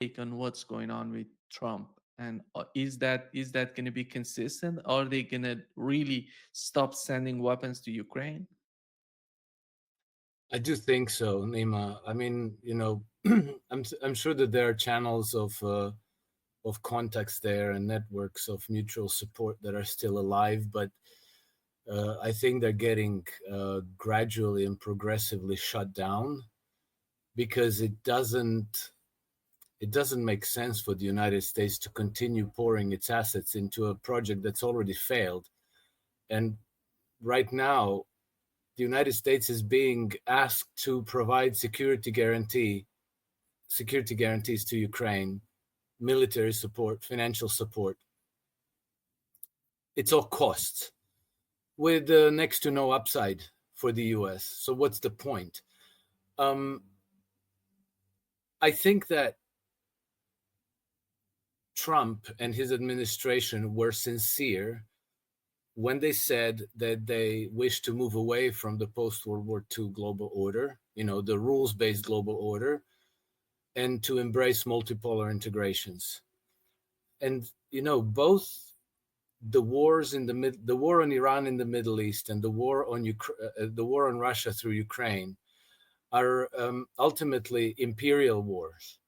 take on what's going on with Trump? And is that going to be consistent? Are they going to really stop sending weapons to Ukraine? I do think so, Nima. I mean, I'm sure that there are channels of contacts there and networks of mutual support that are still alive, but I think they're getting gradually and progressively shut down because it doesn't make sense for the United States to continue pouring its assets into a project that's already failed. And right now, the United States is being asked to provide security guarantees to Ukraine, military support, financial support. It's all costs with next to no upside for the US. So what's the point? Um, I think that Trump and his administration were sincere when they said that they wish to move away from the post-World War II global order, the rules-based global order, and to embrace multipolar integrations. And both the wars the war on Iran in the Middle East and the war on Russia through Ukraine are ultimately imperial wars.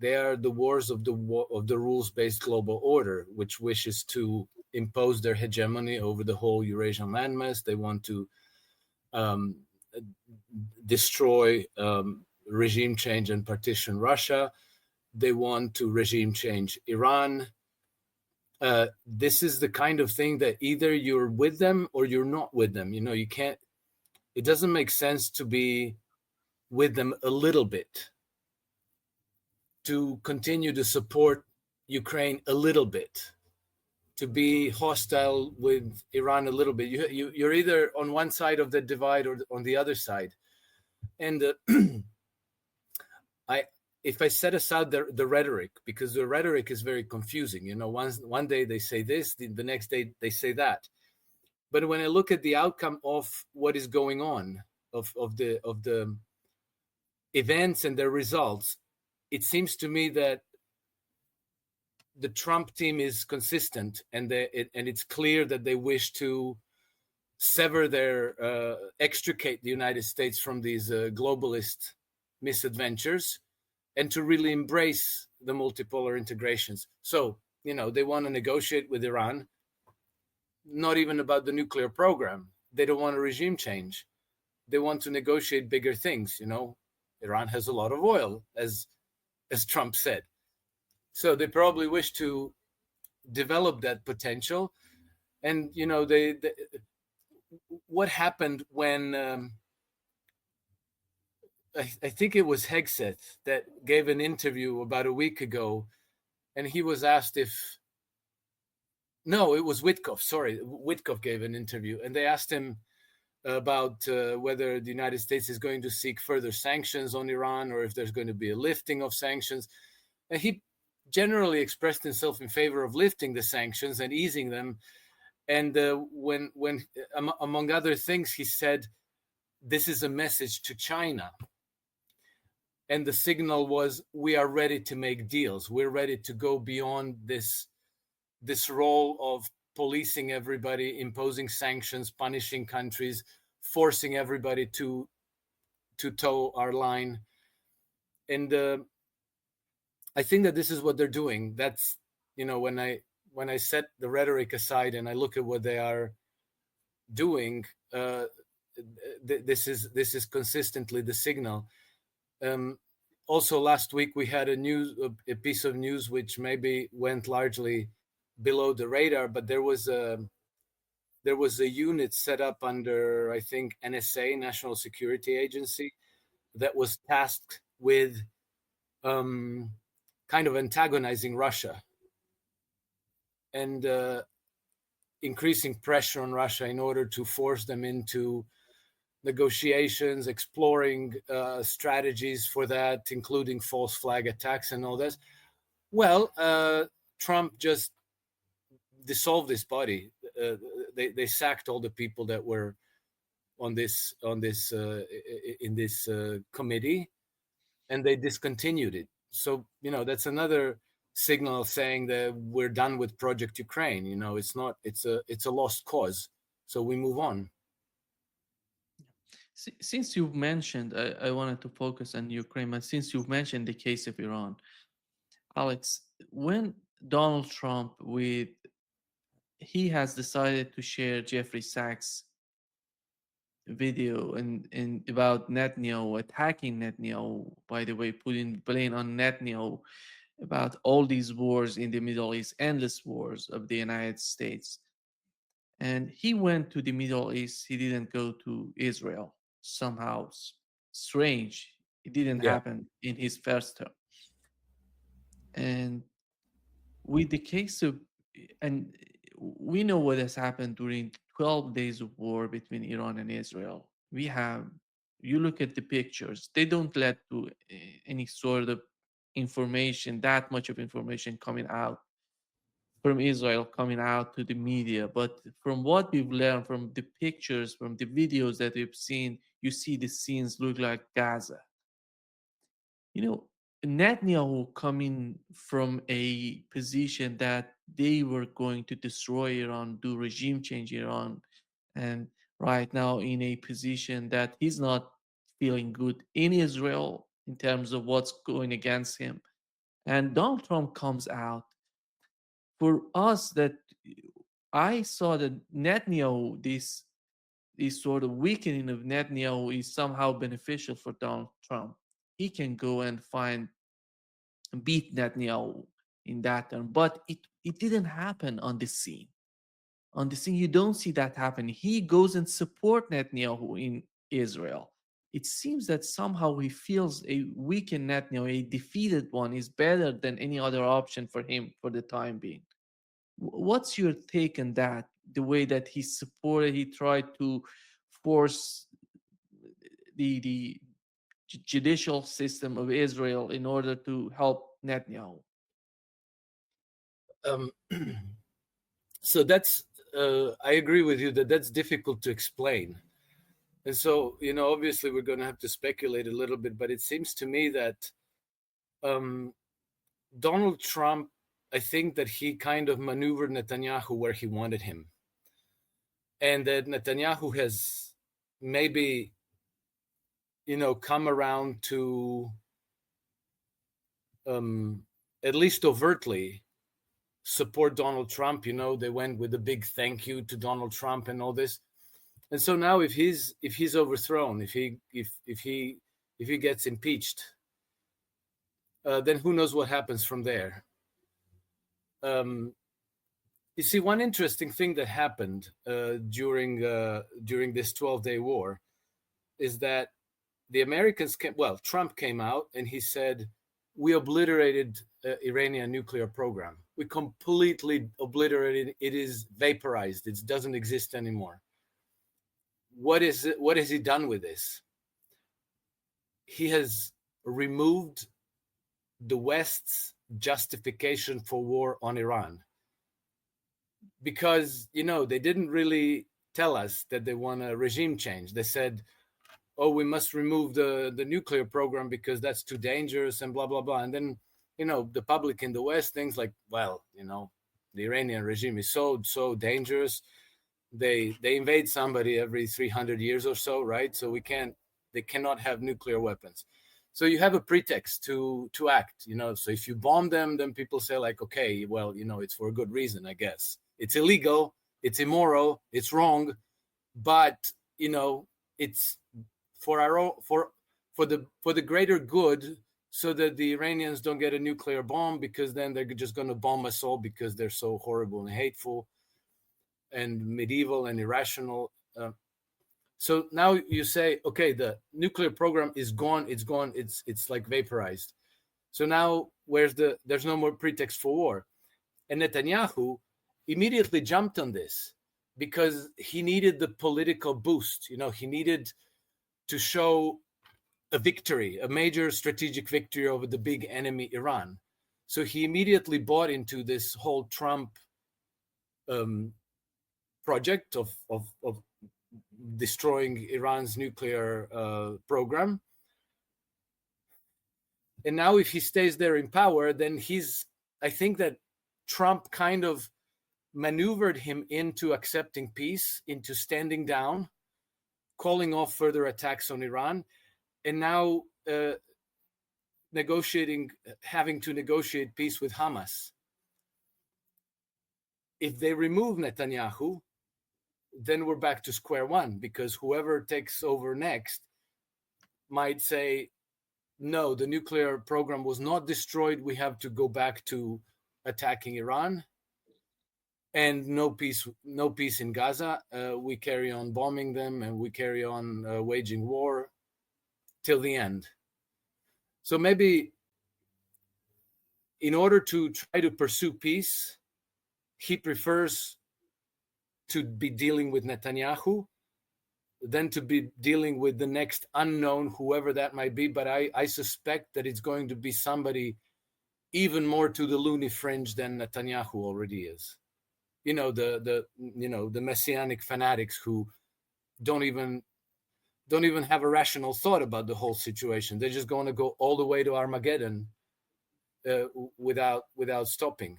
They are the wars of the rules-based global order, which wishes to impose their hegemony over the whole Eurasian landmass. They want to um, destroy, regime change and partition Russia. They want to regime change Iran. This is the kind of thing that either you're with them or you're not with them. You can't. It doesn't make sense to be with them a little bit, to continue to support Ukraine a little bit, to be hostile with Iran a little bit. You're either on one side of the divide or on the other side. And if I set aside the rhetoric, because the rhetoric is very confusing. One day they say this, the next day they say that. But when I look at the outcome of what is going on, of the events and their results, it seems to me that the Trump team is consistent, and it's clear that they wish to extricate the United States from these globalist misadventures, and to really embrace the multipolar integrations. So, they want to negotiate with Iran, not even about the nuclear program. They don't want a regime change. They want to negotiate bigger things. Iran has a lot of oil, as Trump said. So they probably wish to develop that potential. And, what happened when I think it was Hegseth that gave an interview about a week ago, and he was asked no, it was Witkoff. Sorry, Witkoff gave an interview, and they asked him about whether the United States is going to seek further sanctions on Iran, or if there's going to be a lifting of sanctions. And he generally expressed himself in favor of lifting the sanctions and easing them. And when among other things, he said, this is a message to China. And the signal was, we are ready to make deals. We're ready to go beyond this role of policing everybody, imposing sanctions, punishing countries, forcing everybody to toe our line. And I think that this is what they're doing. That's, when I set the rhetoric aside and I look at what they are doing, this is consistently the signal. Also, last week we had a piece of news which maybe went largely below the radar, but there was a unit set up under, I think, NSA, National Security Agency, that was tasked with kind of antagonizing Russia and increasing pressure on Russia in order to force them into negotiations, exploring strategies for that, including false flag attacks and all this. Well, Trump just dissolved this body. They sacked all the people that were in this committee, and they discontinued it. So that's another signal saying that we're done with Project Ukraine. It's not. It's a lost cause. So we move on. Since you've mentioned, I wanted to focus on Ukraine, but since you've mentioned the case of Iran, Alex, when Donald Trump he has decided to share Jeffrey Sachs' video and about Netanyahu attacking Netanyahu, by the way, putting blame on Netanyahu about all these wars in the Middle East, endless wars of the United States. And he went to the Middle East, he didn't go to Israel. Somehow strange. It didn't Yeah. happen in his first term. And with the case of, and we know what has happened during 12 days of war between Iran and Israel. You look at the pictures, they don't let to any sort of information, that much of information coming out from Israel, coming out to the media. But from what we've learned from the pictures, from the videos that we've seen, you see the scenes look like Gaza. You know, Netanyahu coming from a position that they were going to destroy Iran, do regime change Iran, and right now in a position that he's not feeling good in Israel in terms of what's going against him. And Donald Trump comes out for us that I saw that Netanyahu, this sort of weakening of Netanyahu is somehow beneficial for Donald Trump. He can go and beat Netanyahu in that term, but it didn't happen on the scene. On the scene, you don't see that happen. He goes and support Netanyahu in Israel. It seems that somehow he feels a weakened Netanyahu, a defeated one, is better than any other option for him for the time being. What's your take on that? The way that he tried to force the judicial system of Israel in order to help Netanyahu. Um, so that's I agree with you that that's difficult to explain. And so, obviously we're going to have to speculate a little bit, but it seems to me that Donald Trump, I think that he kind of maneuvered Netanyahu where he wanted him. And that Netanyahu has maybe, come around to at least overtly support Donald Trump. They went with a big thank you to Donald Trump and all this. And so now if he's overthrown, if he gets impeached, then who knows what happens from there. You see, one interesting thing that happened during this 12-day war is that the Americans Trump came out and he said, we obliterated Iranian nuclear program. We completely obliterated. It is vaporized. It doesn't exist anymore. What has he done with this? He has removed the West's justification for war on Iran. Because, they didn't really tell us that they want a regime change. They said, oh, we must remove the nuclear program because that's too dangerous and blah, blah, blah. And then, the public in the West thinks like, well, the Iranian regime is so dangerous. They invade somebody every 300 years or so, right? So they cannot have nuclear weapons. So you have a pretext to act, So if you bomb them, then people say like, okay, well, it's for a good reason, I guess. It's illegal, it's immoral, it's wrong, but it's for our own, for the greater good, so that the Iranians don't get a nuclear bomb, because then they're just going to bomb us all because they're so horrible and hateful and medieval and irrational. So now you say, okay, the nuclear program is gone. It's gone. It's like vaporized. So now there's no more pretext for war. And Netanyahu immediately jumped on this because he needed the political boost. He needed to show a victory, a major strategic victory over the big enemy, Iran. So he immediately bought into this whole Trump project of destroying Iran's nuclear program. And now if he stays there in power, then I think that Trump kind of maneuvered him into accepting peace, into standing down, calling off further attacks on Iran, and now having to negotiate peace with Hamas. If they remove Netanyahu, then we're back to square one, because whoever takes over next might say, no, the nuclear program was not destroyed. We have to go back to attacking Iran, and no peace in Gaza. We carry on bombing them, and we carry on waging war till the end. So maybe in order to try to pursue peace, he prefers to be dealing with Netanyahu than to be dealing with the next unknown, whoever that might be. But I suspect that it's going to be somebody even more to the loony fringe than Netanyahu already is. The messianic fanatics who don't even have a rational thought about the whole situation. They're just going to go all the way to Armageddon without stopping.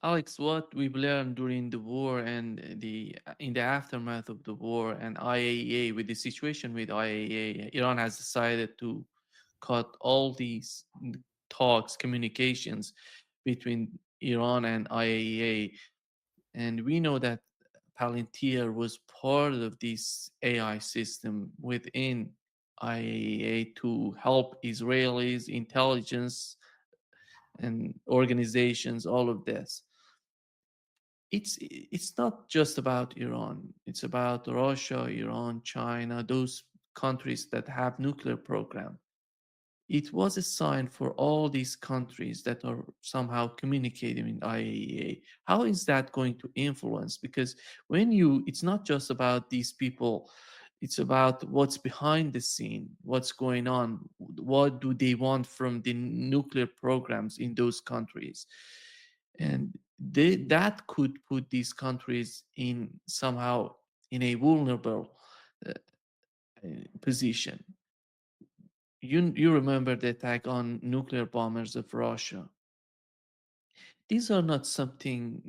Alex, what we've learned during the war and in the aftermath of the war and IAEA, with the situation with IAEA, Iran has decided to cut all these talks, communications between Iran and IAEA. And we know that Palantir was part of this AI system within IAEA to help Israelis, intelligence, and organizations, all of this. It's not just about Iran. It's about Russia, Iran, China, those countries that have nuclear program. It was a sign for all these countries that are somehow communicating in IAEA. How is that going to influence? Because it's not just about these people, it's about what's behind the scene, what's going on, what do they want from the nuclear programs in those countries. And that could put these countries in somehow in a vulnerable uh, position. You remember the attack on nuclear bombers of Russia. These are not something,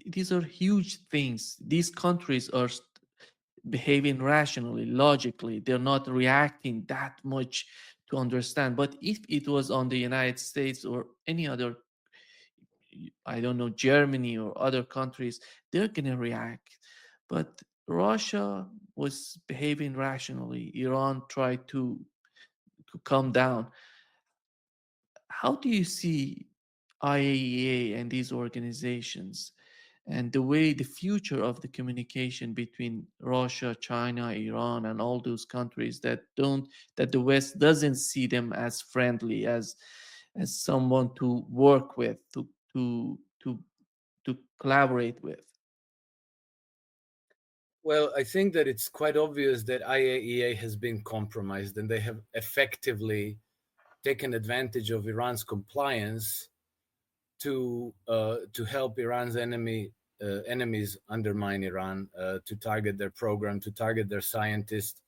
these are huge things. These countries are behaving rationally, logically. They're not reacting that much to understand. But if it was on the United States or any other, I don't know, Germany or other countries, they're going to react. But Russia was behaving rationally. Iran tried to calm down. How do you see IAEA and these organizations and the future of the communication between Russia, China, Iran, and all those countries that the West doesn't see them as friendly, as someone to work with, to collaborate with? Well, I think that it's quite obvious that IAEA has been compromised, and they have effectively taken advantage of Iran's compliance to help Iran's enemies undermine Iran, to target their program, to target their scientists,